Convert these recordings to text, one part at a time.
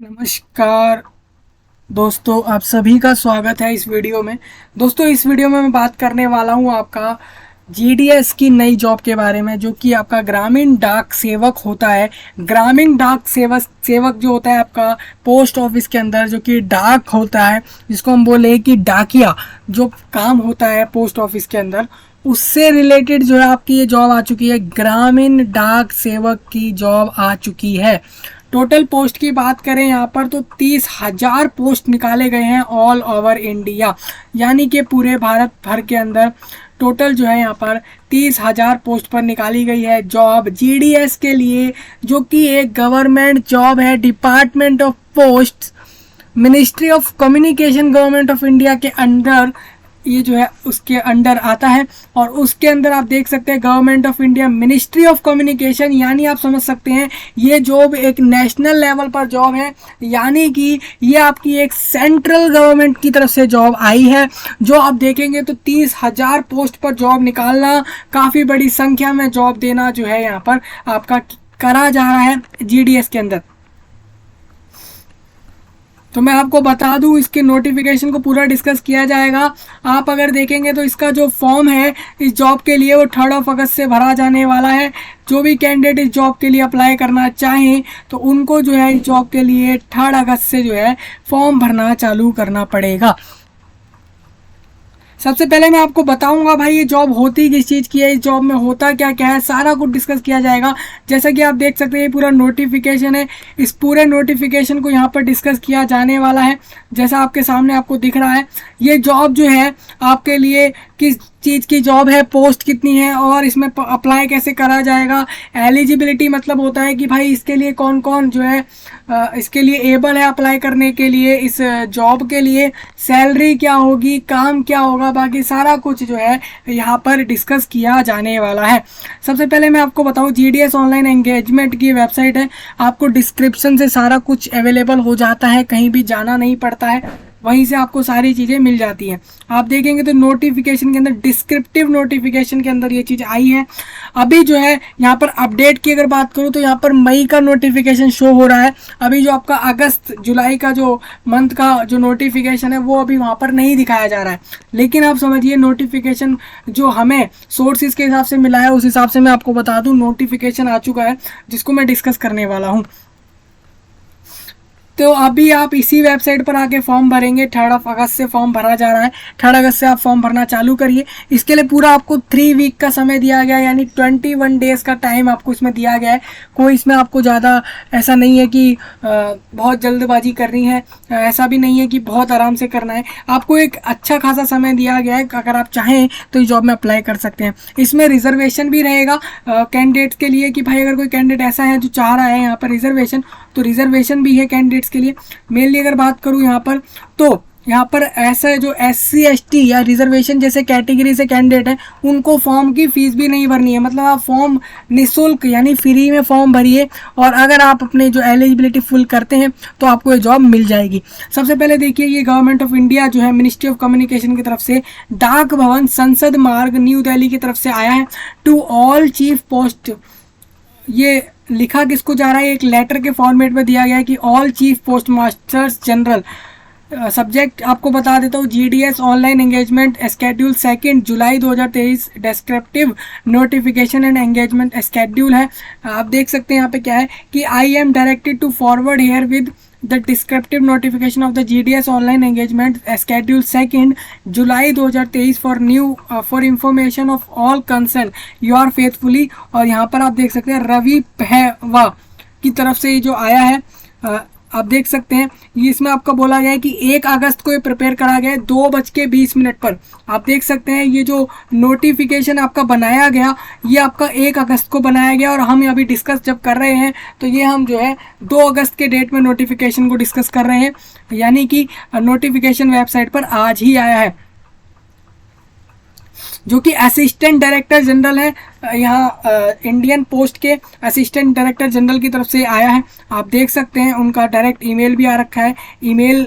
नमस्कार दोस्तों, आप सभी का स्वागत है इस वीडियो में। दोस्तों, इस वीडियो में मैं बात करने वाला हूं आपका जीडीएस की नई जॉब के बारे में, जो कि आपका ग्रामीण डाक सेवक होता है। ग्रामीण डाक सेवक जो होता है आपका पोस्ट ऑफिस के अंदर, जो कि डाक होता है, जिसको हम बोले कि डाकिया जो काम होता है पोस्ट ऑफिस के अंदर, उससे रिलेटेड जो है आपकी ये जॉब आ चुकी है। ग्रामीण डाक सेवक की जॉब आ चुकी है। टोटल पोस्ट की बात करें यहाँ पर तो 30,000 पोस्ट निकाले गए हैं ऑल ओवर इंडिया, यानी कि पूरे भारत भर के अंदर टोटल जो है यहाँ पर 30,000 पोस्ट पर निकाली गई है जॉब जीडीएस के लिए, जो कि एक गवर्नमेंट जॉब है। Department of post, ministry of communication, government of India के अंडर ये जो है उसके अंडर आता है। और उसके अंदर आप देख सकते हैं government of India ministry of communication, यानी आप समझ सकते हैं ये जॉब एक नेशनल लेवल पर जॉब है, यानी कि ये आपकी एक सेंट्रल गवर्नमेंट की तरफ से जॉब आई है। जो आप देखेंगे तो 30,000 पोस्ट पर जॉब निकालना, काफ़ी बड़ी संख्या में जॉब देना जो है यहाँ पर आपका करा जा रहा है जीडीएस के अंदर। तो मैं आपको बता दूं, इसके नोटिफिकेशन को पूरा डिस्कस किया जाएगा। आप अगर देखेंगे तो इसका जो फॉर्म है इस जॉब के लिए वो 3 अगस्त से भरा जाने वाला है। जो भी कैंडिडेट इस जॉब के लिए अप्लाई करना चाहें तो उनको जो है इस जॉब के लिए 3 अगस्त से जो है फॉर्म भरना चालू करना पड़ेगा। सबसे पहले मैं आपको बताऊंगा भाई ये जॉब होती किस चीज़ की है, इस जॉब में होता क्या क्या है, सारा कुछ डिस्कस किया जाएगा। जैसा कि आप देख सकते हैं ये पूरा नोटिफिकेशन है, इस पूरे नोटिफिकेशन को यहाँ पर डिस्कस किया जाने वाला है। जैसा आपके सामने आपको दिख रहा है, ये जॉब जो है आपके लिए किस चीज़ की जॉब है, पोस्ट कितनी है और इसमें अप्लाई कैसे करा जाएगा। एलिजिबिलिटी मतलब होता है कि भाई इसके लिए कौन कौन जो है इसके लिए एबल है अप्लाई करने के लिए इस जॉब के लिए। सैलरी क्या होगी, काम क्या होगा, बाकी सारा कुछ जो है यहाँ पर डिस्कस किया जाने वाला है। सबसे पहले मैं आपको बताऊँ, जीडीएस ऑनलाइन एंगेजमेंट की वेबसाइट है, आपको डिस्क्रिप्शन से सारा कुछ अवेलेबल हो जाता है, कहीं भी जाना नहीं पड़ता है, वहीं से आपको सारी चीज़ें मिल जाती हैं। आप देखेंगे तो नोटिफिकेशन के अंदर, डिस्क्रिप्टिव नोटिफिकेशन के अंदर ये चीज़ आई है। अभी जो है यहाँ पर अपडेट की अगर बात करूँ तो यहाँ पर मई का नोटिफिकेशन शो हो रहा है। अभी जो आपका अगस्त जुलाई का जो मंथ का जो नोटिफिकेशन है वो अभी वहाँ पर नहीं दिखाया जा रहा है। लेकिन आप समझिए नोटिफिकेशन जो हमें सोर्सेज के हिसाब से मिला है उस हिसाब से मैं आपको बता दूँ नोटिफिकेशन आ चुका है, जिसको मैं डिस्कस करने वाला हूँ। तो अभी आप इसी वेबसाइट पर आके फॉर्म भरेंगे। 3 अगस्त से फॉर्म भरा जा रहा है, 3 अगस्त से आप फॉर्म भरना चालू करिए। इसके लिए पूरा आपको 3 वीक का समय दिया गया है, यानी 21 डेज़ का टाइम आपको इसमें दिया गया है। कोई इसमें आपको ज़्यादा ऐसा नहीं है कि बहुत जल्दबाजी करनी है, ऐसा भी नहीं है कि बहुत आराम से करना है। आपको एक अच्छा खासा समय दिया गया है, अगर आप चाहें तो इस जॉब में अप्लाई कर सकते हैं। इसमें रिजर्वेशन भी रहेगा कैंडिडेट्स के लिए, कि भाई अगर कोई कैंडिडेट ऐसा है जो चाह रहा है यहाँ पर रिजर्वेशन, तो रिजर्वेशन भी है कैंडिडेट्स के लिए। मेनली अगर बात करूँ यहाँ पर तो यहाँ पर ऐसा जो SC ST या रिजर्वेशन जैसे कैटेगरी से कैंडिडेट है उनको फॉर्म की फ़ीस भी नहीं भरनी है। मतलब आप फॉर्म निःशुल्क यानी फ्री में फॉर्म भरिए, और अगर आप अपने जो एलिजिबिलिटी फुल करते हैं तो आपको ये जॉब मिल जाएगी। सबसे पहले देखिए, ये गवर्नमेंट ऑफ इंडिया जो है मिनिस्ट्री ऑफ कम्युनिकेशन की तरफ से डाक भवन संसद मार्ग न्यू दिल्ली की तरफ से आया है। टू ऑल चीफ पोस्ट, ये लिखा किसको जा रहा है, एक लेटर के फॉर्मेट में दिया गया है कि all chief post masters general. Subject आपको बता देता हूँ, GDS online engagement schedule 2 July 2023, descriptive notification and engagement schedule है। आप देख सकते हैं यहाँ पे क्या है कि I am directed to forward here with the descriptive notification of the GDS online engagement schedule 2 July 2023 for new for information of all concern you are faithfully. और यहाँ पर आप देख सकते हैं रवि पहवा की तरफ से ये जो आया है, आप देख सकते हैं ये इसमें आपका बोला गया है कि 1 अगस्त को ये प्रिपेयर करा गया है 2:20 पर। आप देख सकते हैं ये जो नोटिफिकेशन आपका बनाया गया ये आपका 1 अगस्त को बनाया गया, और हम अभी डिस्कस जब कर रहे हैं तो ये हम जो है 2 अगस्त के डेट में नोटिफिकेशन को डिस्कस कर रहे हैं, यानी कि नोटिफिकेशन वेबसाइट पर आज ही आया है। जो कि असिस्टेंट डायरेक्टर जनरल है, यहाँ इंडियन पोस्ट के असिस्टेंट डायरेक्टर जनरल की तरफ से आया है। आप देख सकते हैं उनका डायरेक्ट ईमेल भी आ रखा है, ईमेल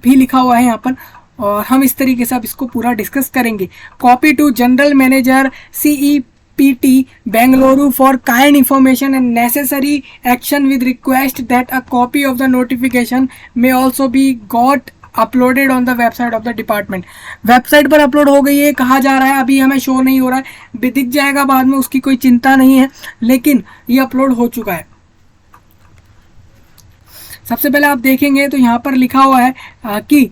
भी लिखा हुआ है यहाँ पर, और हम इस तरीके से अब इसको पूरा डिस्कस करेंगे। Copy to general manager CEP IPT Bengaluru for kind information and necessary action with request that a copy of the notification may also be got uploaded on the website of the department. Website पर upload हो गई है, कहा जा रहा है, अभी हमें शो नहीं हो रहा है, दिख जाएगा बाद में, उसकी कोई चिंता नहीं है, लेकिन ये अपलोड हो चुका है। सबसे पहले आप देखेंगे तो यहाँ पर लिखा हुआ है कि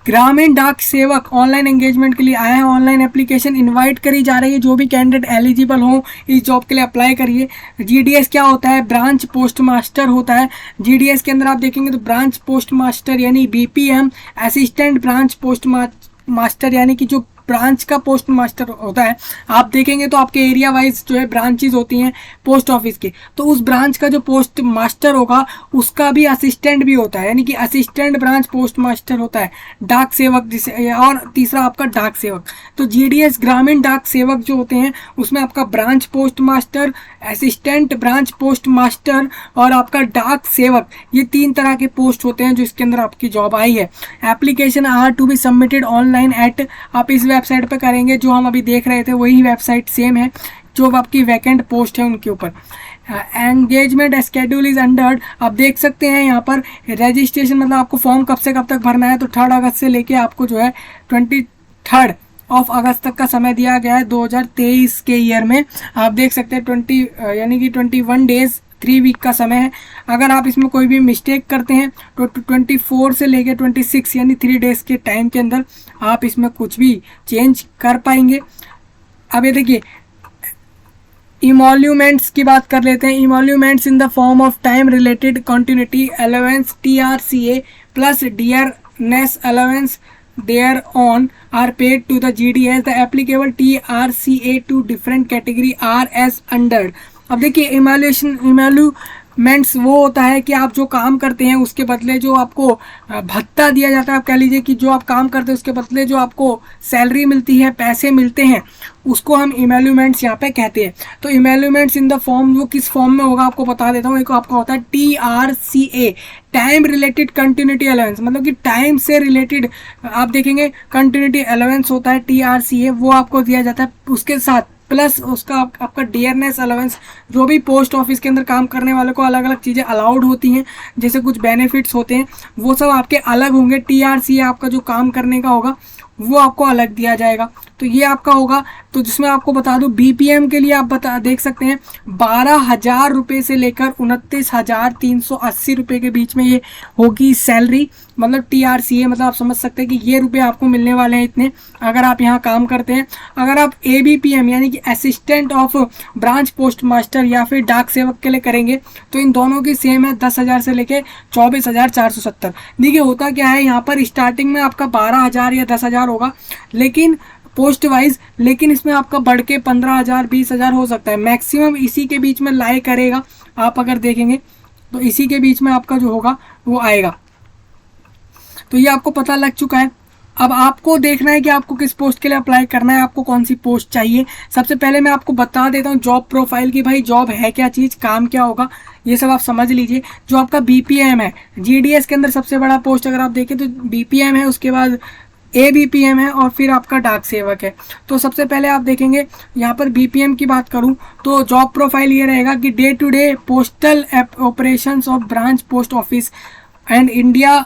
ग्रामीण डाक सेवक ऑनलाइन एंगेजमेंट के लिए आया है। ऑनलाइन एप्लीकेशन इनवाइट करी जा रही है, जो भी कैंडिडेट एलिजिबल हो इस जॉब के लिए अप्लाई करिए। GDS क्या होता है? ब्रांच पोस्ट मास्टर होता है। GDS के अंदर आप देखेंगे तो ब्रांच पोस्ट मास्टर यानी BPM, assistant branch post master यानी कि जो ब्रांच का पोस्ट मास्टर होता है। आप देखेंगे तो आपके एरिया वाइज जो है ब्रांचेज होती हैं पोस्ट ऑफिस की, तो उस ब्रांच का जो पोस्ट मास्टर होगा उसका भी असिस्टेंट भी होता है, यानी कि असिस्टेंट ब्रांच पोस्ट मास्टर होता है। डाक सेवक जिसे, और तीसरा आपका डाक सेवक। तो GDS ग्रामीण डाक सेवक जो होते हैं उसमें आपका branch post master, assistant branch post master और आपका डाक सेवक, ये 3 तरह के पोस्ट होते हैं जो इसके अंदर आपकी जॉब आई है। Application are to be submitted online at, आप इस वेबसाइट पर करेंगे, जो हम अभी देख रहे थे वही वेबसाइट सेम है जो आपकी वैकेंट पोस्ट है उनके ऊपर। एंगेजमेंट स्केड्यूल इज अंडर, आप देख सकते हैं यहाँ पर रजिस्ट्रेशन, मतलब आपको फॉर्म कब से कब तक भरना है, तो 3 अगस्त से लेके आपको जो है 23 अगस्त तक का समय दिया गया है 2023 के ईयर में। आप देख सकते हैं 20 यानी कि 21 डेज 3 वीक का समय है। अगर आप इसमें कोई भी मिस्टेक करते हैं तो 24 से लेके 26 यानी 3 डेज के टाइम के अंदर आप इसमें कुछ भी चेंज कर पाएंगे। अब ये देखिए इमोल्यूमेंट्स की बात कर लेते हैं। Emoluments in the form of time related continuity allowance TRCA plus dearness allowance thereon are paid to the GDS. The applicable TRCA to different category are as under. अब देखिए इमोल्यूमेंट्स वो होता है कि आप जो काम करते हैं उसके बदले जो आपको भत्ता दिया जाता है, आप कह लीजिए कि जो आप काम करते हैं उसके बदले जो आपको सैलरी मिलती है, पैसे मिलते हैं, उसको हम इमोल्यूमेंट्स यहाँ पे कहते हैं। तो इमोल्यूमेंट्स इन द फॉर्म, वो किस फॉर्म में होगा आपको बता देता हूँ। एक आपका होता है TRCA, time related continuity allowance, मतलब कि टाइम से रिलेटेड आप देखेंगे कंटिन्यूटी अलाउंस होता है TRCA, वो आपको दिया जाता है। उसके साथ प्लस उसका आपका डियरनेस अलाउंस, जो भी पोस्ट ऑफिस के अंदर काम करने वाले को अलग अलग चीज़ें अलाउड होती हैं, जैसे कुछ बेनिफिट्स होते हैं, वो सब आपके अलग होंगे। TRCA आपका जो काम करने का होगा वो आपको अलग दिया जाएगा। तो ये आपका होगा। तो जिसमें आपको बता दूं BPM के लिए आप देख सकते हैं 12,000 रुपये से लेकर 29,380 रुपये के बीच में ये होगी सैलरी, मतलब TRCA, मतलब आप समझ सकते हैं कि ये रुपये आपको मिलने वाले हैं इतने अगर आप यहाँ काम करते हैं। अगर आप ABPM यानी कि assistant of branch post master या फिर डाक सेवक के लिए करेंगे तो इन दोनों की सेम है 10,000 से लेकर 24,470। देखिए होता क्या है, यहाँ पर स्टार्टिंग में आपका 12,000 या 10,000 होगा लेकिन पोस्ट वाइज, लेकिन इसमें आपका बढ़ के 15,000 20,000 हो सकता है। मैक्सिमम इसी के बीच में लाई करेगा, आप अगर देखेंगे तो इसी के बीच में आपका जो होगा वो आएगा। तो ये आपको पता लग चुका है। अब आपको देखना है कि आपको किस पोस्ट के लिए अप्लाई करना है, आपको कौन सी पोस्ट चाहिए। सबसे पहले मैं आपको बता देता हूँ जॉब प्रोफाइल की, भाई जॉब है क्या चीज़, काम क्या होगा, ये सब आप समझ लीजिए। जो आपका BPM है, GDS के अंदर सबसे बड़ा पोस्ट अगर आप देखें तो BPM है, उसके बाद ABPM है और फिर आपका डाक सेवक है। तो सबसे पहले आप देखेंगे यहाँ पर BPM की बात करूँ तो जॉब प्रोफाइल ये रहेगा कि day to day postal operations of branch post office and India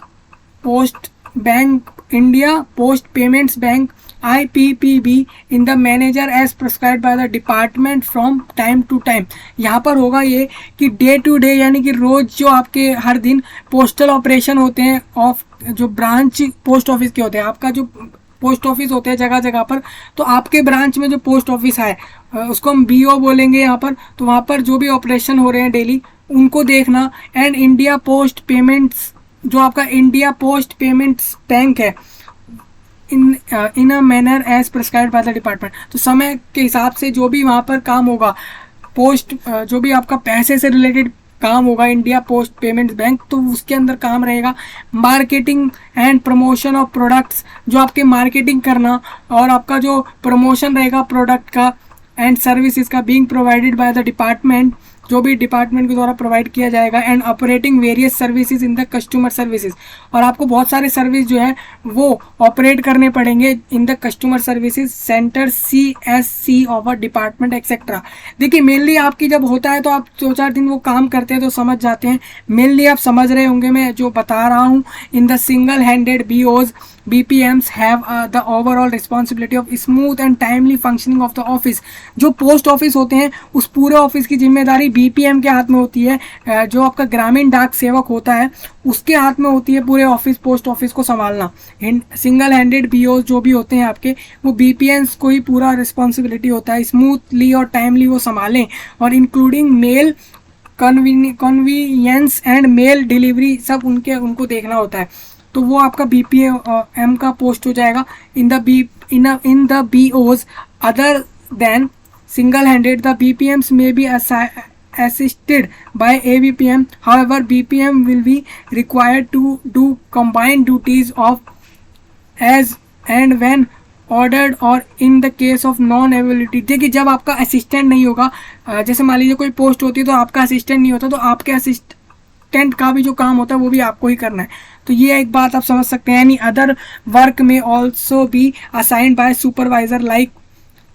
post bank, India post payments bank IPPB in the manager as prescribed by the department from time to time. यहाँ पर होगा ये कि day to day यानी कि रोज जो आपके हर दिन पोस्टल ऑपरेशन होते हैं ऑफ जो ब्रांच पोस्ट ऑफिस के होते हैं, आपका जो पोस्ट ऑफिस होते हैं जगह जगह पर, तो आपके ब्रांच में जो पोस्ट ऑफिस है उसको हम BO बोलेंगे यहाँ पर। तो वहाँ पर जो भी ऑपरेशन हो रहे हैं डेली उनको देखना। एंड इंडिया पोस्ट पेमेंट्स, जो आपका इंडिया पोस्ट पेमेंट्स बैंक है, in a manner as prescribed by the department. तो समय के हिसाब से जो भी वहाँ पर काम होगा, पोस्ट जो भी आपका पैसे से रिलेटेड काम होगा इंडिया पोस्ट पेमेंट्स बैंक, तो उसके अंदर काम रहेगा। Marketing and promotion of products, जो आपके मार्केटिंग करना और आपका जो प्रमोशन रहेगा प्रोडक्ट का एंड सर्विसेज का being provided by the department जो भी डिपार्टमेंट के द्वारा प्रोवाइड किया जाएगा, and operating various services in the customer services, और आपको बहुत सारे सर्विस जो है वो ऑपरेट करने पड़ेंगे in the customer services centre CSC of a department etcetera. देखिए मेनली आपकी जब होता है तो आप 2-4 दिन वो काम करते हैं तो समझ जाते हैं, मेनली आप समझ रहे होंगे मैं जो बता रहा हूँ। In the single handed BPMs have the overall responsibility of smooth and timely functioning of the office। जो पोस्ट ऑफिस होते हैं उस पूरे ऑफिस की जिम्मेदारी BPM के हाथ में होती है। जो आपका ग्रामीण डाक सेवक होता है उसके हाथ में होती है पूरे ऑफिस पोस्ट ऑफिस को संभालना। सिंगल हैंडेड BOs जो भी होते हैं आपके, वो BPMs को ही पूरा रिस्पॉन्सिबिलिटी होता है स्मूथली और टाइमली वो संभालें, और including mail conveyance and mail delivery सब उनको देखना होता है। तो वो आपका BPM का पोस्ट हो जाएगा in the BOs other than single handed. The BPMs may be assisted by ABPM, however BPM will be required to do combined duties of as and when ordered और in the case of non availability। देखिए जब आपका assistant नहीं होगा, जैसे मान लीजिए कोई पोस्ट होती है तो आपका असिस्टेंट नहीं होता, तो आपके असिस्टेंट का भी जो काम होता है वो भी आपको ही करना है। तो ये एक बात आप समझ सकते हैं। यानी अदर वर्क में also be assigned by supervisor like,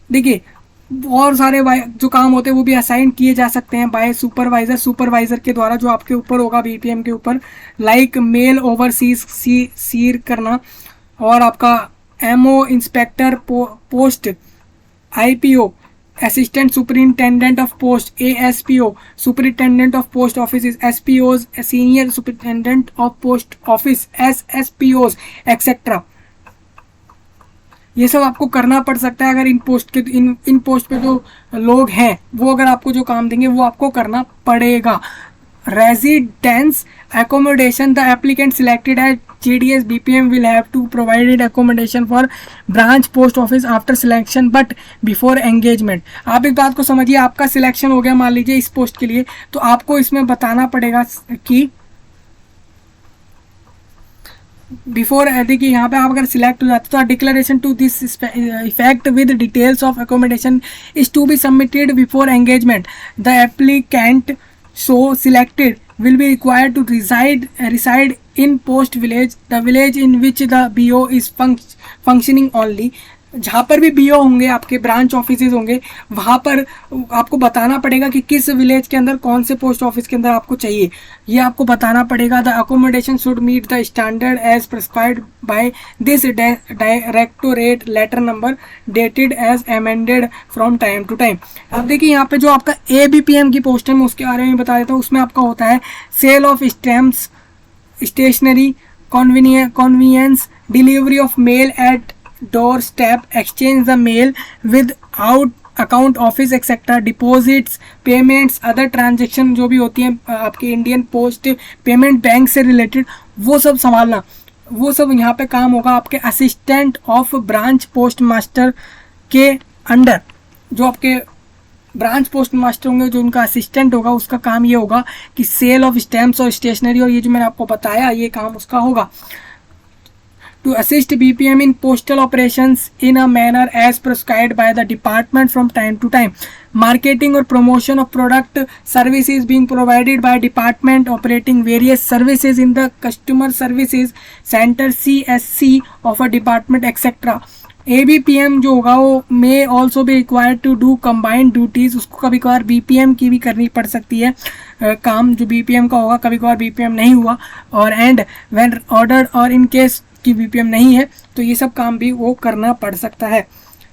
देखिए और सारे जो काम होते हैं वो भी असाइन किए जा सकते हैं बाय सुपरवाइजर के द्वारा जो आपके ऊपर होगा BPM के ऊपर, लाइक मेल ओवरसीज करना, और आपका MO inspector post IPO assistant superintendent of post ASPO superintendent of post office SPOs senior superintendent of post office SSPOs etcetera. ये सब आपको करना पड़ सकता है अगर इन पोस्ट पे जो लोग हैं वो अगर आपको जो काम देंगे वो आपको करना पड़ेगा। Residence accommodation, the applicant selected as GDS BPM will have to provide accommodation for branch post office after selection but before engagement। आप इस बात को समझिए, आपका सिलेक्शन हो गया मान लीजिए इस पोस्ट के लिए, तो आपको इसमें बताना पड़ेगा कि बिफोर, देखिए यहाँ पे आप अगर सिलेक्ट हो जाते तो declaration to this effect with details of accommodation is to be submitted before engagement. The applicant so selected will be required to reside in post village, the village in which the BO is functioning only। जहाँ पर भी BO होंगे आपके branch offices होंगे वहाँ पर आपको बताना पड़ेगा कि किस विलेज के अंदर कौन से पोस्ट ऑफिस के अंदर आपको चाहिए, ये आपको बताना पड़ेगा। The accommodation should meet the standard as prescribed by this directorate letter number dated as amended from time to time. अब देखिए यहाँ पे जो आपका ABPM की पोस्ट है मैं उसके बारे में बता देता हूँ। उसमें आपका होता है sale of stamps, stationery, conveyance, delivery of mail at door step, exchange the mail with out account office etcetera, deposits, payments, other transaction जो भी होती हैं आपके इंडियन पोस्ट पेमेंट बैंक से रिलेटेड, वो सब संभालना, वो सब यहाँ पे काम होगा आपके assistant of branch post master के अंडर। जो आपके ब्रांच पोस्ट मास्टर होंगे जो उनका असिस्टेंट होगा उसका काम ये होगा कि सेल ऑफ स्टैम्प्स और स्टेशनरी, और ये जो मैंने आपको बताया ये काम उसका होगा। To assist BPM in postal operations in a manner as prescribed by the department from time to time. Marketing or promotion of product services being provided by department operating various services in the customer services center CSC of a department etc. ABPM जो होगा वो may also be required to do combined duties। उसको कभी कभार BPM की भी करनी पड़ सकती है काम जो BPM का होगा, कभी कभार BPM नहीं हुआ, और एंड when ordered और in case की BPM नहीं है तो ये सब काम भी वो करना पड़ सकता है।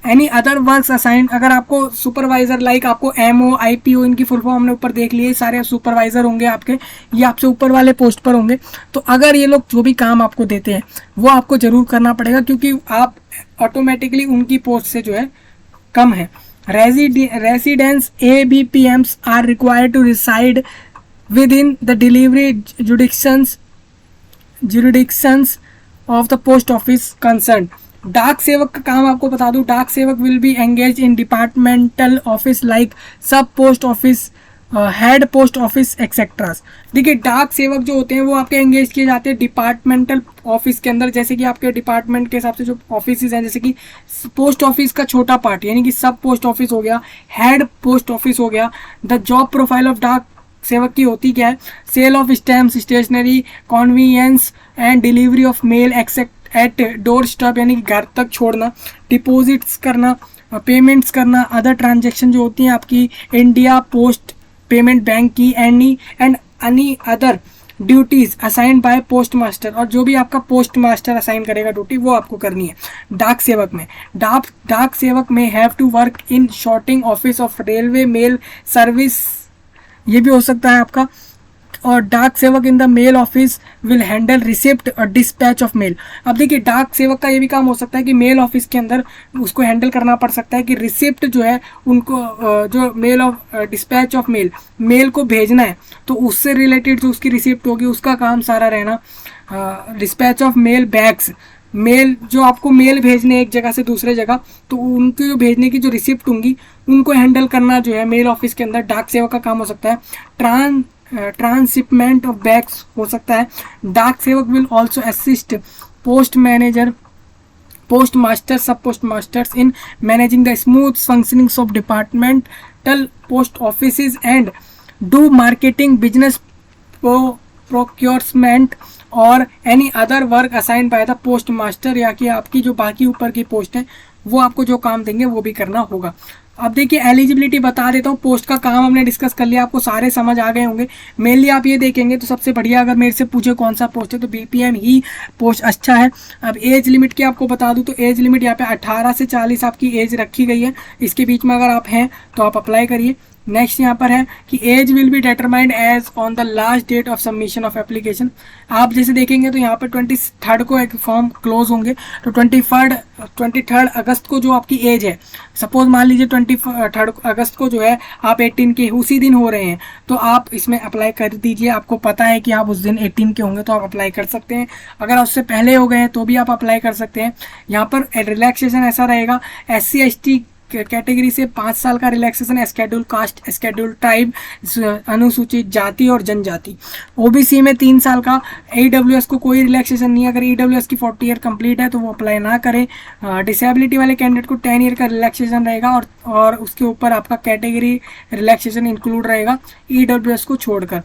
एनी अदर वर्क्स असाइन, अगर आपको सुपरवाइजर लाइक आपको MO IPO इनकी फुल फॉर्म हमने ऊपर देख लिए, सारे सुपरवाइजर होंगे आपके, ये आपसे ऊपर वाले पोस्ट पर होंगे। तो अगर ये लोग जो भी काम आपको देते हैं वो आपको जरूर करना पड़ेगा क्योंकि आप ऑटोमेटिकली उनकी पोस्ट से जो है कम है। Residence ABPMs are required to reside within the delivery jurisdictions of the post office concern. डाक सेवक का काम आपको बता दूं, Dak Sevak will be engage in departmental office like sub post office head post office etceteras. देखिए डाक सेवक जो होते हैं वो आपके एंगेज किए जाते हैं डिपार्टमेंटल ऑफिस के अंदर, जैसे कि आपके डिपार्टमेंट के हिसाब से जो ऑफिस हैं, जैसे कि पोस्ट ऑफिस का छोटा पार्ट यानी कि सब पोस्ट ऑफिस हो गया, हेड पोस्ट ऑफिस हो गया। द जॉब प्रोफाइल ऑफ डाक सेवक की होती क्या है? Sale of stamps, stationery, conveyance and delivery of mail except at door stop यानी कि घर तक छोड़ना, डिपॉजिट्स करना, पेमेंट्स करना, अदर ट्रांजेक्शन जो होती हैं आपकी इंडिया पोस्ट पेमेंट बैंक की, any other duties assigned by post master, और जो भी आपका पोस्ट मास्टर असाइन करेगा ड्यूटी वो आपको करनी है। डाक सेवक में डाक सेवक में have to work in sorting office of railway mail service, ये भी हो सकता है आपका। और डाक सेवक in the mail office will handle receipt और डिस्पैच ऑफ मेल। अब देखिए डाक सेवक का ये भी काम हो सकता है कि मेल ऑफिस के अंदर उसको हैंडल करना पड़ सकता है कि रिसिप्ट जो है उनको जो mail of dispatch of mail को भेजना है तो उससे रिलेटेड जो उसकी रिसिप्ट होगी उसका काम सारा रहना। Dispatch of mail bags, mail जो आपको मेल भेजने एक जगह से दूसरे जगह, तो उनके जो भेजने की जो रिसिप्ट होंगी उनको हैंडल करना जो है मेल ऑफिस के अंदर डाक सेवक का काम हो सकता है। ट्रांसशिपमेंट ऑफ बैग्स हो सकता है। Dak Sevak will also assist post manager, post master, sub post masters in managing the smooth functionings of departmental post offices and do marketing, business procurement और any other work assign by the post master, या कि आपकी जो बाकी ऊपर की post है वो आपको जो काम देंगे वो भी करना होगा। अब देखिए एलिजिबिलिटी बता देता हूँ। पोस्ट का काम हमने डिस्कस कर लिया, आपको सारे समझ आ गए होंगे। मेनली आप ये देखेंगे तो सबसे बढ़िया, अगर मेरे से पूछे कौन सा पोस्ट है तो बीपीएम ही पोस्ट अच्छा है। अब एज लिमिट की आपको बता दूँ तो एज लिमिट यहाँ पे 18 से 40 आपकी एज रखी गई है। इसके बीच में अगर आप हैं तो आप अप्लाई करिए। नेक्स्ट यहाँ पर है कि age will be determined as on the last date of submission of application. आप जैसे देखेंगे तो यहाँ पर 23 को एक फॉर्म क्लोज होंगे, तो 23 अगस्त को जो आपकी एज है, सपोज मान लीजिए 23 अगस्त को जो है आप 18 के उसी दिन हो रहे हैं, तो आप इसमें अप्लाई कर दीजिए। आपको पता है कि आप उस दिन 18 के होंगे तो आप अप्लाई कर सकते हैं। अगर उससे पहले हो गए हैं तो भी आप अप्लाई कर सकते हैं। यहाँ पर रिलैक्सेशन ऐसा रहेगा, SC/ST कैटेगरी से 5 साल का relaxation, schedule caste, schedule tribe, अनुसूचित जाति और जनजाति। ओबीसी में 3 साल का। AWS को कोई रिलैक्सेशन नहीं है, अगर AWS की 40 ईयर कंप्लीट है तो वो अप्लाई ना करें। डिसेबिलिटी वाले कैंडिडेट को 10 ईयर का रिलैक्सेशन रहेगा और उसके ऊपर आपका कैटेगरी रिलैक्सेशन इंक्लूड रहेगा EWS को छोड़कर।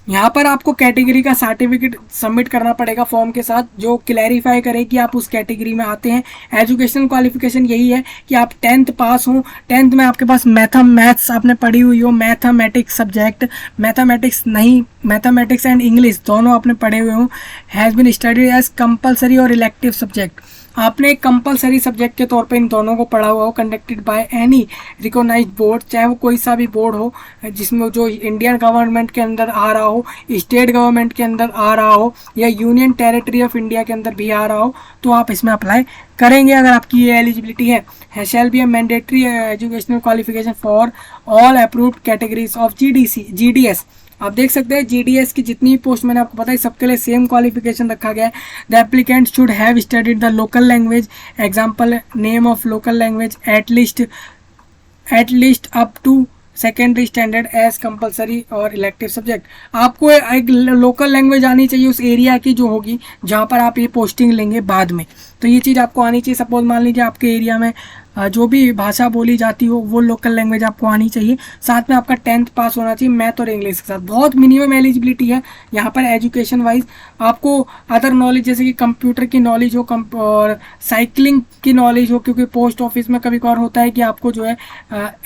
यहाँ पर आपको कैटेगरी का सर्टिफिकेट सबमिट करना पड़ेगा फॉर्म के साथ, जो क्लैरिफाई करे कि आप उस कैटेगरी में आते हैं। एजुकेशन क्वालिफिकेशन यही है कि आप 10th पास हो, 10th में आपके पास मैथ्स आपने पढ़ी हुई हो, mathematics subject, mathematics and English दोनों आपने पढ़े हुए हो। Has been studied as compulsory और इलेक्टिव सब्जेक्ट, आपने एक कंपलसरी सब्जेक्ट के तौर पे इन दोनों को पढ़ा हुआ हो। Conducted by any recognised board, चाहे वो कोई सा भी बोर्ड हो जिसमें जो इंडियन गवर्नमेंट के अंदर आ रहा हो, स्टेट गवर्नमेंट के अंदर आ रहा हो या यूनियन टेरिटरी ऑफ इंडिया के अंदर भी आ रहा हो, तो आप इसमें अप्लाई करेंगे अगर आपकी ये एलिजिबिलिटी है। Shall be A mandatory educational qualification for all approved categories of GDS। आप देख सकते हैं GDS की जितनी पोस्ट मैंने आपको बताई सबके लिए सेम क्वालिफिकेशन रखा गया है। The applicant should have studied the local language, example name of local language at least up to secondary standard as compulsory और इलेक्टिव सब्जेक्ट। आपको एक लोकल लैंग्वेज आनी चाहिए उस एरिया की जो होगी जहाँ पर आप ये पोस्टिंग लेंगे बाद में, तो ये चीज़ आपको आनी चाहिए। सपोज मान लीजिए आपके एरिया में जो भी भाषा बोली जाती हो वो लोकल लैंग्वेज आपको आनी चाहिए। साथ में आपका 10th पास होना चाहिए मैथ और इंग्लिश के साथ। बहुत मिनिमम एलिजिबिलिटी है यहाँ पर एजुकेशन वाइज। आपको अदर नॉलेज जैसे कि कंप्यूटर की नॉलेज हो और साइकिलिंग की नॉलेज हो, क्योंकि पोस्ट ऑफिस में कभी कभार होता है कि आपको जो है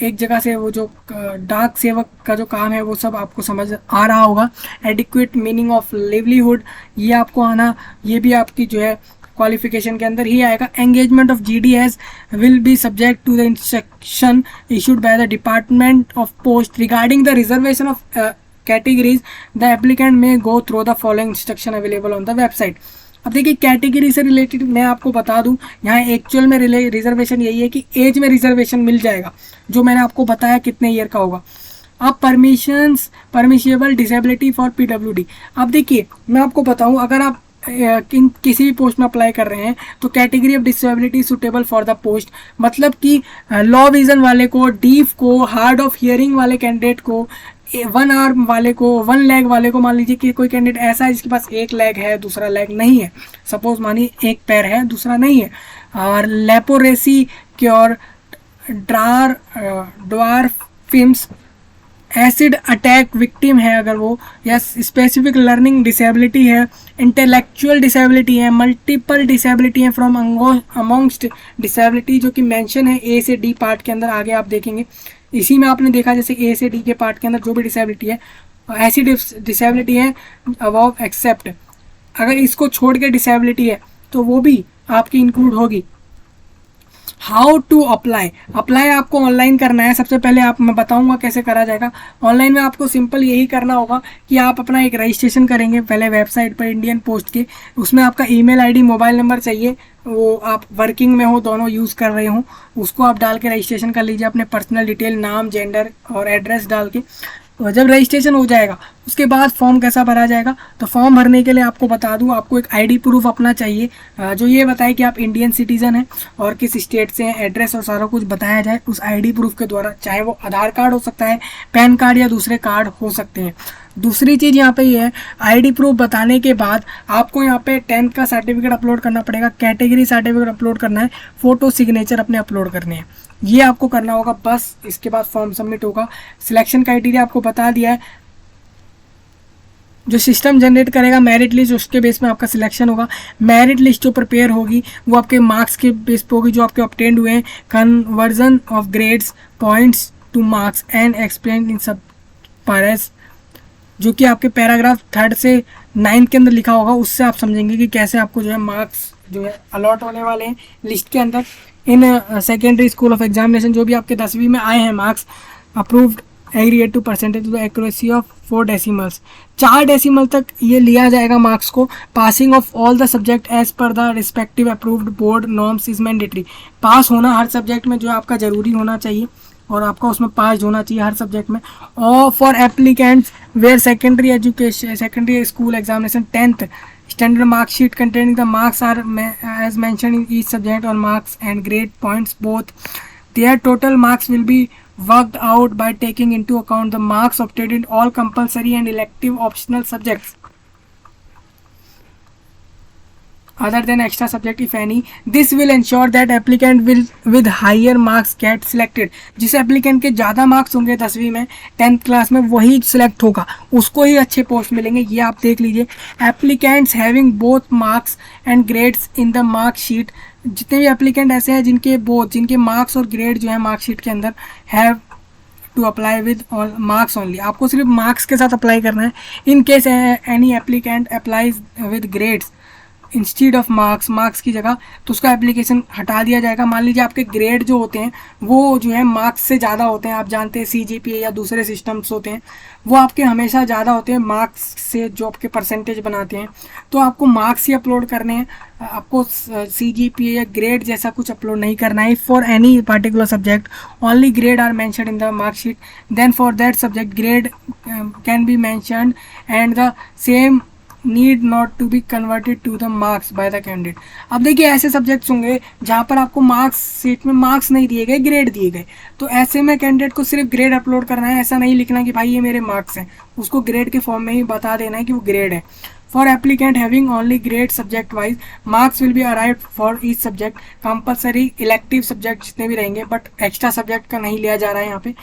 एक जगह से वो जो डाक सेवक का जो काम है वो सब आपको समझ आ रहा होगा। एडिक्वेट मीनिंग ऑफ लिवलीहुड ये आपको आना, ये भी आपकी जो है क्वालिफिकेशन के अंदर ही आएगा। Engagement of GDS will be subject to the instruction issued by the department of post regarding the reservation of categories. The applicant may go through the following instruction available on the website. अब देखिए category से related मैं आपको बता दूं, यहाँ actual में reservation यही है कि एज में रिजर्वेशन मिल जाएगा, जो मैंने आपको बताया कितने ईयर का होगा। अब परमिशेबल डिसेबिलिटी फॉर PWD। अब देखिए मैं आपको बताऊं, अगर आप किसी भी पोस्ट में अप्लाई कर रहे हैं तो category of disability suitable for the post, मतलब कि लो विजन वाले को, डीफ को, हार्ड ऑफ हियरिंग वाले कैंडिडेट को, 1 आर्म वाले को, 1 लेग वाले को, मान लीजिए कि कोई कैंडिडेट ऐसा है जिसके पास 1 लेग है दूसरा लेग नहीं है, सपोज मानिए 1 पैर है दूसरा नहीं है, और लेपोरेसी क्योर, ड्वार्फिम्स, एसिड अटैक विक्टिम है अगर वो, या स्पेसिफिक लर्निंग डिसेबिलिटी है, इंटेलेक्चुअल डिसेबिलिटी है, मल्टीपल डिसेबिलिटी है फ्रॉम अमोंगस्ट डिसेबिलिटी, जो कि मेंशन है ए से डी पार्ट के अंदर, आगे आप देखेंगे। इसी में आपने देखा जैसे ए से डी के पार्ट के अंदर जो भी डिसेबिलिटी है, ऐसी डिसेबिलिटी है अबव एक्सेप्ट, अगर इसको छोड़ के डिसेबिलिटी है तो वो भी आपकी इंक्लूड होगी। हाउ टू अप्लाई, अप्लाई आपको ऑनलाइन करना है। सबसे पहले मैं बताऊंगा कैसे करा जाएगा। ऑनलाइन में आपको सिंपल यही करना होगा कि आप अपना एक रजिस्ट्रेशन करेंगे पहले वेबसाइट पर इंडियन पोस्ट के, उसमें आपका ईमेल आईडी, मोबाइल नंबर चाहिए, वो आप वर्किंग में हो, दोनों यूज़ कर रहे हो, उसको आप डाल के रजिस्ट्रेशन कर लीजिए, अपने पर्सनल डिटेल, नाम, जेंडर और एड्रेस डाल के। जब रजिस्ट्रेशन हो जाएगा उसके बाद फॉर्म कैसा भरा जाएगा, तो फॉर्म भरने के लिए आपको बता दूं, आपको एक आईडी प्रूफ अपना चाहिए जो ये बताए कि आप इंडियन सिटीज़न हैं और किस स्टेट से हैं, एड्रेस और सारा कुछ बताया जाए उस आईडी प्रूफ के द्वारा, चाहे वो आधार कार्ड हो सकता है, पैन कार्ड या दूसरे कार्ड हो सकते हैं। दूसरी चीज़ यहाँ पे ये है, आईडी प्रूफ बताने के बाद आपको यहाँ पे 10th का सर्टिफिकेट अपलोड करना पड़ेगा, कैटेगरी सर्टिफिकेट अपलोड करना है, फ़ोटो सिग्नेचर अपने अपलोड करने हैं, ये आपको करना होगा। बस इसके बाद फॉर्म सबमिट होगा। सिलेक्शन क्राइटेरिया आपको बता दिया है, जो सिस्टम जनरेट करेगा मेरिट लिस्ट, उसके बेस में आपका सिलेक्शन होगा। मेरिट लिस्ट जो प्रिपेयर होगी वो आपके मार्क्स के बेस पे होगी जो आपके ऑब्टेन्ड हुए हैं, conversion of grades points two marks and explain in सब पैरास, जो कि आपके पैराग्राफ 3rd से 9th के अंदर लिखा होगा, उससे आप समझेंगे कि कैसे आपको जो है मार्क्स जो है अलॉट होने वाले हैं लिस्ट के अंदर। In secondary school of examination जो भी आपके 10वीं में आए हैं marks, approved aggregate to percentage to accuracy of 4 decimals, 4 decimal तक ये लिया जाएगा मार्क्स को। Passing of all the subject as per the respective approved board norms is mandatory, pass होना हर सब्जेक्ट में जो है आपका ज़रूरी होना चाहिए और आपका उसमें पास होना चाहिए हर सब्जेक्ट में। और for applicants where secondary education, secondary school examination 10th standard mark sheet containing the marks are as mentioned in each subject on marks and grade points both, their total marks will be worked out by taking into account the marks obtained in all compulsory and elective optional subjects other than extra subject if any. This will ensure that applicant will with higher marks get selected, जिस applicant के ज़्यादा marks होंगे 10वीं में 10th class में वही select होगा, उसको ही अच्छे पोस्ट मिलेंगे। ये आप देख लीजिए, applicants having both marks and grades in the mark sheet, जितने भी एप्लीकेंट ऐसे हैं जिनके मार्क्स और ग्रेड जो है मार्कशीट के अंदर have to apply with all marks only, आपको सिर्फ मार्क्स के साथ अप्लाई करना है। In case any applicant applies with grades instead of marks की जगह, तो उसका एप्लीकेशन हटा दिया जाएगा। मान लीजिए आपके ग्रेड जो होते हैं वो जो है मार्क्स से ज़्यादा होते हैं, आप जानते हैं CGPA या दूसरे सिस्टम्स होते हैं वो आपके हमेशा ज़्यादा होते हैं मार्क्स से, जो आपके परसेंटेज बनाते हैं, तो आपको मार्क्स ही अपलोड करने हैं, आपको CGPA या ग्रेड जैसा कुछ अपलोड नहीं करना है। For any particular subject only grade are mentioned in the marksheet, then for that subject grade can be mentioned and the same need not to be converted to the marks by the candidate. अब देखिए ऐसे subjects होंगे जहाँ पर आपको marks seat में marks नहीं दिए गए, ग्रेड दिए गए, तो ऐसे में कैंडिडेट को सिर्फ ग्रेड अपलोड करना है, ऐसा नहीं लिखना कि भाई ये मेरे मार्क्स हैं, उसको ग्रेड के फॉर्म में ही बता देना है कि वो ग्रेड है। For applicant having only grade subject wise marks will be arrived for each subject, compulsory elective subject जितने भी रहेंगे, बट एक्स्ट्रा सब्जेक्ट का नहीं लिया जा रहा है यहाँ पे,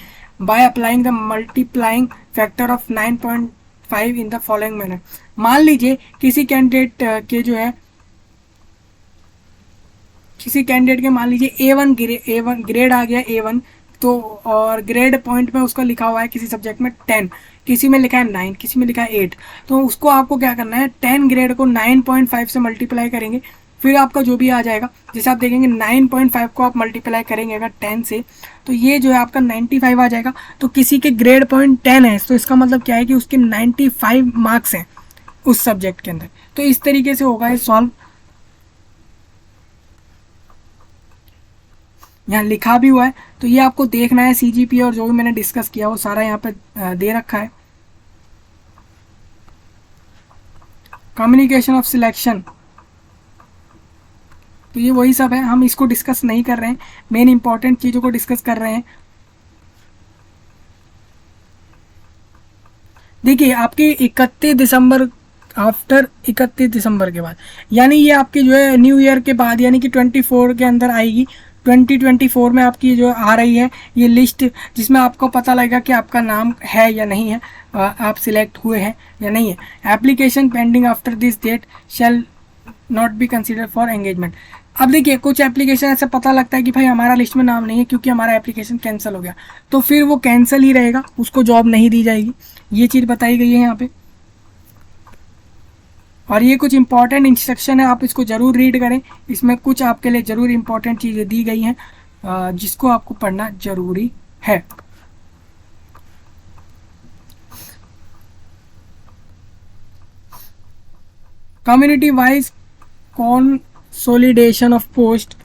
by applying the multiplying factor of 9.5 in the following manner. मान लीजिए किसी कैंडिडेट के जो है किसी कैंडिडेट के मान लीजिए A1 ग्रेड आ गया A1, तो और ग्रेड पॉइंट में उसका लिखा हुआ है किसी सब्जेक्ट में 10, किसी में लिखा है 9, किसी में लिखा है 8, तो उसको आपको क्या करना है 10 ग्रेड को 9.5 से मल्टीप्लाई करेंगे, फिर आपका जो भी आ जाएगा, जैसे आप देखेंगे 9.5 को आप मल्टीप्लाई करेंगे अगर 10 से, तो ये जो है आपका 95 आ जाएगा। तो किसी के ग्रेड पॉइंट 10 है तो इसका मतलब क्या है कि उसके 95 मार्क्स हैं उस सब्जेक्ट के अंदर। तो इस तरीके से होगा ये सॉल्व। यहाँ लिखा भी हुआ है, तो ये आपको देखना है। CGPA और जो भी मैंने डिस्कस किया वो सारा यहाँ पे दे रखा है। कम्युनिकेशन ऑफ सिलेक्शन, तो ये वही सब है, हम इसको डिस्कस नहीं कर रहे हैं, मेन इंपॉर्टेंट चीज़ों को डिस्कस कर रहे हैं। देखिए आपके 31 दिसंबर, आफ्टर 31 दिसंबर के बाद, यानी ये आपकी जो है न्यू ईयर के बाद, यानी कि 24 के अंदर आएगी। 2024 में आपकी जो आ रही है ये लिस्ट, जिसमें आपको पता लगेगा कि आपका नाम है या नहीं है, आप सिलेक्ट हुए हैं या नहीं है। Application pending after this date shall not be consider for engagement. अब देखिए कुछ एप्लीकेशन ऐसे पता लगता है कि भाई हमारा लिस्ट में नाम नहीं है क्योंकि हमारा एप्लीकेशन कैंसिल हो गया, तो फिर वो कैंसिल ही रहेगा, उसको जॉब नहीं दी जाएगी। ये चीज़ बताई गई है यहाँ पे, और ये कुछ इंपॉर्टेंट इंस्ट्रक्शन है, आप इसको ज़रूर रीड करें, इसमें कुछ आपके लिए ज़रूर इंपॉर्टेंट चीज़ें दी गई हैं जिसको आपको पढ़ना ज़रूरी है। Community wise consolidation of post,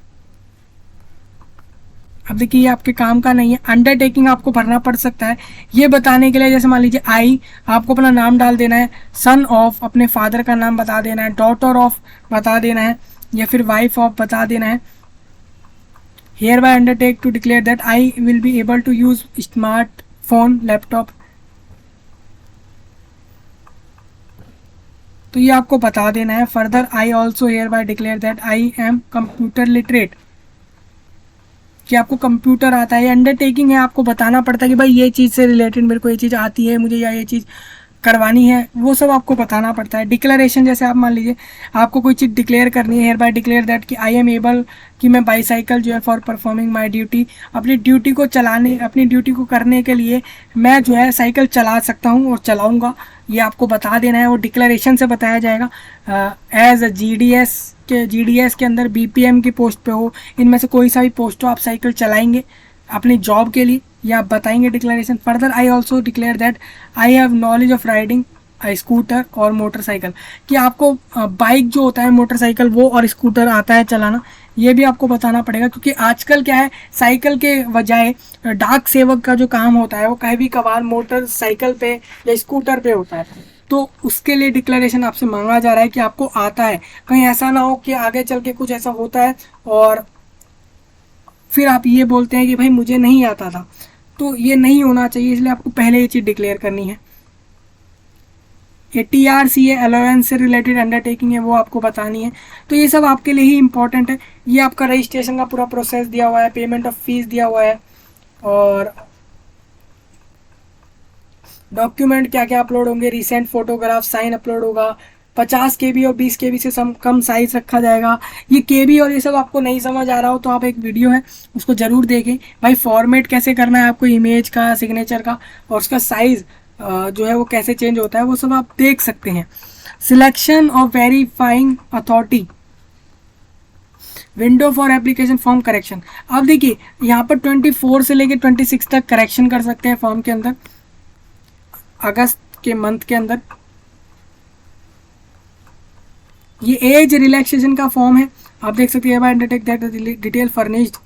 अब देखिए ये आपके काम का नहीं है, अंडरटेकिंग आपको भरना पड़ सकता है। ये बताने के लिए जैसे मान लीजिए आई, आपको अपना नाम डाल देना है, सन ऑफ अपने फादर का नाम बता देना है, डॉटर ऑफ बता देना है, या फिर वाइफ ऑफ बता देना है। Hereby undertake to declare that I will be able to use smartphone laptop, तो ये आपको बता देना है। Further I also hereby declare that I am computer literate, कि आपको कंप्यूटर आता है। अंडरटेकिंग है, आपको बताना पड़ता है कि भाई ये चीज़ से रिलेटेड मेरे को ये चीज़ आती है मुझे, या ये चीज़ करवानी है, वो सब आपको बताना पड़ता है। डिक्लेरेशन, जैसे आप मान लीजिए आपको कोई चीज़ डिक्लेयर करनी है, हेयर बाय डिक्लेयर दैट कि आई एम एबल, कि मैं बाईसाइकिल जो है फॉर परफॉर्मिंग माय ड्यूटी, अपनी ड्यूटी को चलाने, अपनी ड्यूटी को करने के लिए मैं जो है साइकिल चला सकता हूँ और चलाऊँगा, ये आपको बता देना है। वो डिक्लेरेशन से बताया जाएगा। एज जीडीएस के अंदर बीपीएम की पोस्ट पे हो, इनमें से कोई सा भी पोस्ट हो, आप साइकिल चलाएंगे अपनी जॉब के लिए, या आप बताएंगे declaration. Further I also declare that I have knowledge of riding scooter और मोटरसाइकिल, कि आपको बाइक जो होता है, मोटरसाइकिल वो और स्कूटर आता है चलाना, ये भी आपको बताना पड़ेगा। क्योंकि आजकल क्या है, साइकिल के बजाय डाक सेवक का जो काम होता है वो कहीं भी कभार मोटरसाइकिल पे या स्कूटर पे होता है, तो उसके लिए डिक्लेरेशन आपसे मांगा जा रहा है कि आपको आता है। कहीं ऐसा ना हो कि आगे चल के कुछ ऐसा होता है और फिर आप ये बोलते हैं कि भाई मुझे नहीं आता था, तो ये नहीं होना चाहिए, इसलिए आपको पहले ये चीज़ डिक्लेयर करनी है। ये TRCA अलाउंस से रिलेटेड अंडरटेकिंग है, वो आपको बतानी है। तो ये सब आपके लिए ही इंपॉर्टेंट है। ये आपका रजिस्ट्रेशन का पूरा प्रोसेस दिया हुआ है, पेमेंट ऑफ फीस दिया हुआ है, और डॉक्यूमेंट क्या क्या अपलोड होंगे, रिसेंट फोटोग्राफ, साइन अपलोड होगा, 50 KB और 20 KB से कम साइज रखा जाएगा। ये KB और ये सब आपको नहीं समझ आ रहा हो तो आप एक वीडियो है उसको ज़रूर देखें। भाई फॉर्मेट कैसे करना है आपको, इमेज का, सिग्नेचर का, और उसका साइज़ जो है वो कैसे चेंज होता है, वो सब आप देख सकते हैं। Selection of verifying authority, window for application form correction. अब देखिए यहाँ पर 24 से लेकर 26 तक करेक्शन कर सकते हैं फॉर्म के अंदर, अगस्त के मंथ के अंदर। ये एज रिलैक्सेशन का फॉर्म है, आप देख सकते हैं। By undertake that detail furnished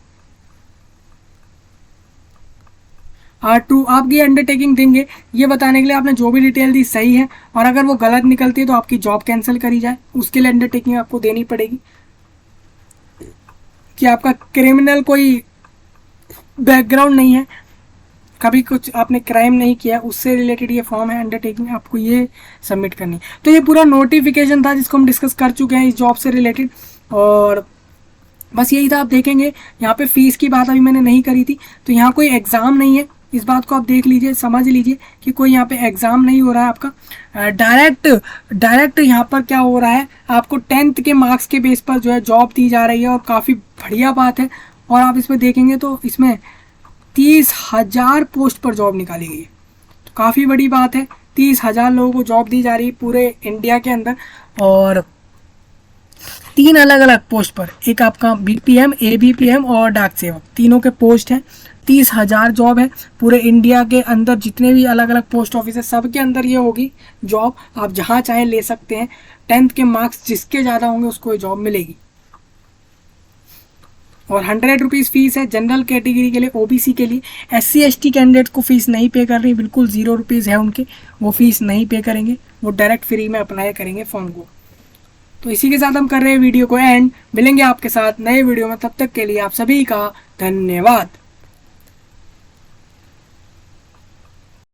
R2, आप ये अंडरटेकिंग देंगे ये बताने के लिए आपने जो भी डिटेल दी सही है, और अगर वो गलत निकलती है तो आपकी जॉब कैंसिल करी जाए, उसके लिए अंडरटेकिंग आपको देनी पड़ेगी। कि आपका क्रिमिनल कोई बैकग्राउंड नहीं है, कभी कुछ आपने क्राइम नहीं किया, उससे रिलेटेड ये फॉर्म है, अंडरटेकिंग आपको ये सबमिट करनी है। तो ये पूरा नोटिफिकेशन था जिसको हम डिस्कस कर चुके हैं इस जॉब से रिलेटेड, और बस यही था। आप देखेंगे यहाँ पे फीस की बात अभी मैंने नहीं करी थी, तो यहाँ कोई एग्ज़ाम नहीं है, इस बात को आप देख लीजिए, समझ लीजिए कि कोई यहाँ पे एग्ज़ाम नहीं हो रहा है आपका। डायरेक्ट यहाँ पर क्या हो रहा है, आपको 10th के मार्क्स के बेस पर जो है जॉब दी जा रही है, और काफ़ी बढ़िया बात है। और आप इसमें देखेंगे तो इसमें 30,000 पोस्ट पर जॉब निकाली गई है, तो काफ़ी बड़ी बात है। 30,000 लोगों को जॉब दी जा रही है पूरे इंडिया के अंदर, और 3 अलग अलग पोस्ट पर, एक आपका BPM, ABPM और डाक सेवक, तीनों के पोस्ट हैं। 30,000 जॉब है पूरे इंडिया के अंदर, जितने भी अलग अलग पोस्ट ऑफिस है सब के अंदर ये होगी जॉब। आप जहाँ चाहे ले सकते हैं, 10th के मार्क्स जिसके ज़्यादा होंगे उसको ये जॉब मिलेगी। और 100 रुपीज़ फीस है जनरल कैटेगरी के लिए, OBC के लिए। SC ST कैंडिडेट को फीस नहीं पे कर रही, बिल्कुल 0 रुपीज़ है उनके, वो फीस नहीं पे करेंगे, वो डायरेक्ट फ्री में अप्लाई करेंगे फॉर्म को। तो इसी के साथ हम कर रहे हैं वीडियो को एंड। मिलेंगे आपके साथ नए वीडियो में, तब तक के लिए आप सभी का धन्यवाद।